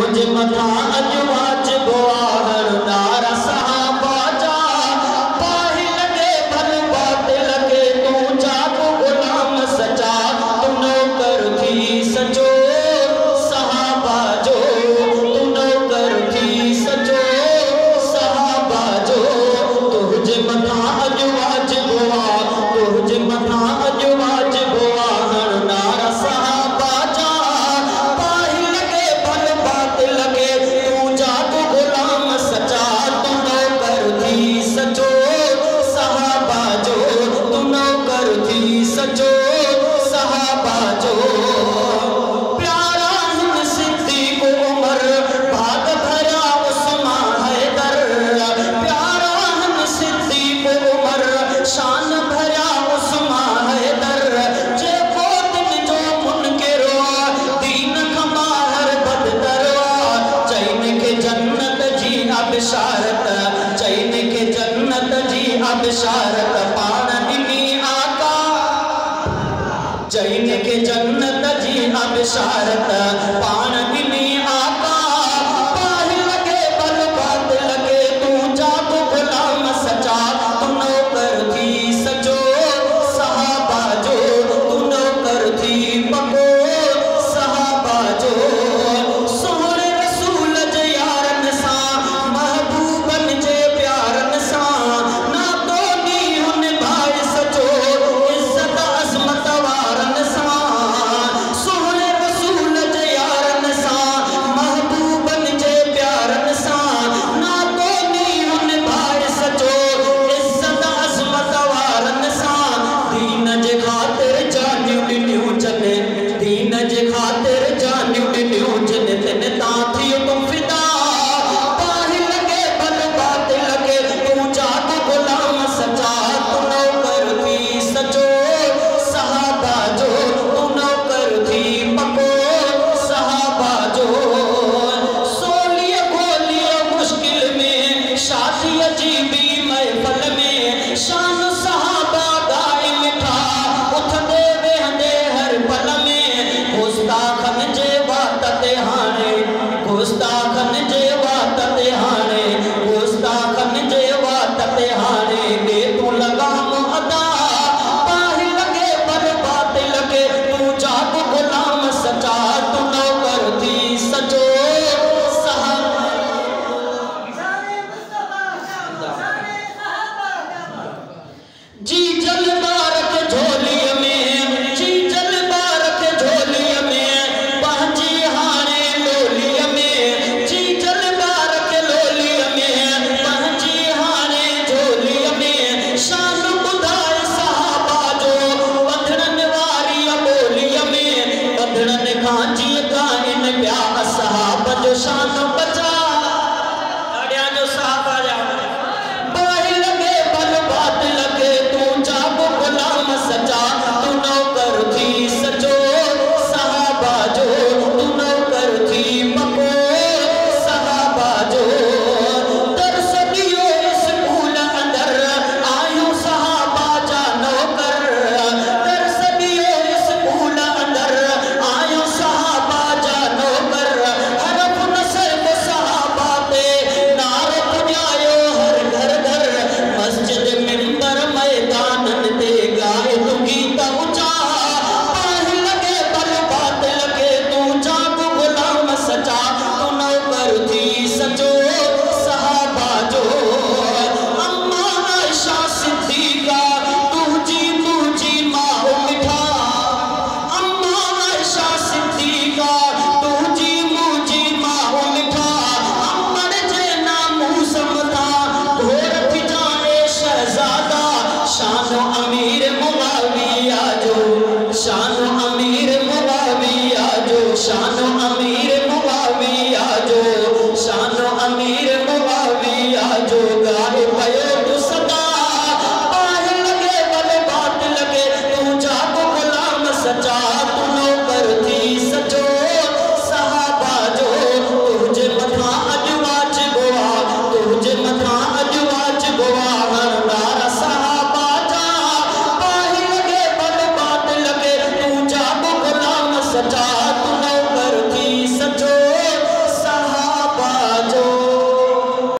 तुझे मथा अजवाज बुआहर नारा सहाबा जा पाही लगे भल बात लगे तू जागो गुलाम सचा तू नौकर थी सचो सहाबा जो तू नौकर थी सचो सहाबा जो तुझे मथा अजवाज बुआ तुझे मथा अजवाज बुआहर नारा सहाबा जा पाही लगे भल बात लगे तू जागो गुलाम सचा तू नौकर थी सचो सहाबा जो तू नौकर थी सचो सहाबा जो प्यारा हिंद सिद्दीक उमर भाग भरा उस्मान हैदर प्यारा हिंद सिद्दीक उमर शान भरा उस्मान हैदर जे को दिन जो मुनकिरो दीन खमाहर बदतरवा चैन के जन्नत जी अबशारत चैन के जन्नत जी अबशारत पाण दिनी आका चैन के जन्नत जी अबशारत पाण दिनी आका पाही लगे भल बात लगे तू जागो गुलाम सचा तू नौकर थी सचो सहाबा जो तू नौकर थी पको सहाबा जो सोहरे रसूल जे यारन सा महबूबन जे प्यारन सा ना तो नी हुन भाई सचो इज्जत अजमत वारन सा सोहरे रसूल जे यारन सा महबूबन जे प्यारन सा ना तो नी हुन भाई सचो इज्जत अजमत वारन सा दीन जे खातिर जानियूं ॾिनियूं जने दीन जे खातिर जानियूं ॾिनियूं जने तिन तां थियो तूं फिदा पाही लगे भल बात लगे तू जागो गुलाम सचा तू नौकर थी सचो सहाबा जो तू नौकर थी पको सहाबा जो सोलिय गोलिय मुश्किल में शादी अजीबी महफल में शान सहाबा गाए मिठा उठंदे वेहंदे हर पल में गुस्ताखन जे वात ते हाणे गुस्ताखन जे वात ते हाणे गुस्ताखन जे वात ते हाणे दे तू लगाम अदा पाही लगे भल बात लगे तू जागो गुलाम सचा तू नौकर थी सचो जी जल बारक झोलीअ में जी जल बारक झोलीअ में पंहिंजी हाणे लोलीअ में जी जल बारक लोलीअ में पंहिंजी हाणे झोलीअ में शान ॿुधाए सहाबा जो ॿधड़नि वारी ॿोलीअ में ॿधड़नि खां जीअं गाइन ॿिया असहाब जो शान बचा ॾाढियां जो सहाबा जा पाही लगे भल बात लगे तू जागो गुलाम सचा तू नौकर थी सचो सहाबा जो तू नौकर थी पको सहाबा जो दर्स दियो स्कूल अंदर आयूं सहाबा जा नौकर दर्स दियो स्कूल अंदर आयूं सहाबा जा नौकर हरफ नसर सहाबा ते नारो पुॼायो हर घर घर मस्जिद मिंबर मैदानन ते गाए तू गीत ऊंचा पाही लगे भल बात लगे तू जागो गुलाम सचा तू नौकर थी सचो सहाबा जो अम्मा आयशा सिद्दीका तुझी मां मिठा अम्मा आयशा सिद्दीका तुझी मां मिठा अमर जे नामूस मथा ढोर थी जाए शहजादा शानो अमीर मुआविया जो शानो अमीर मुआविया जो शानो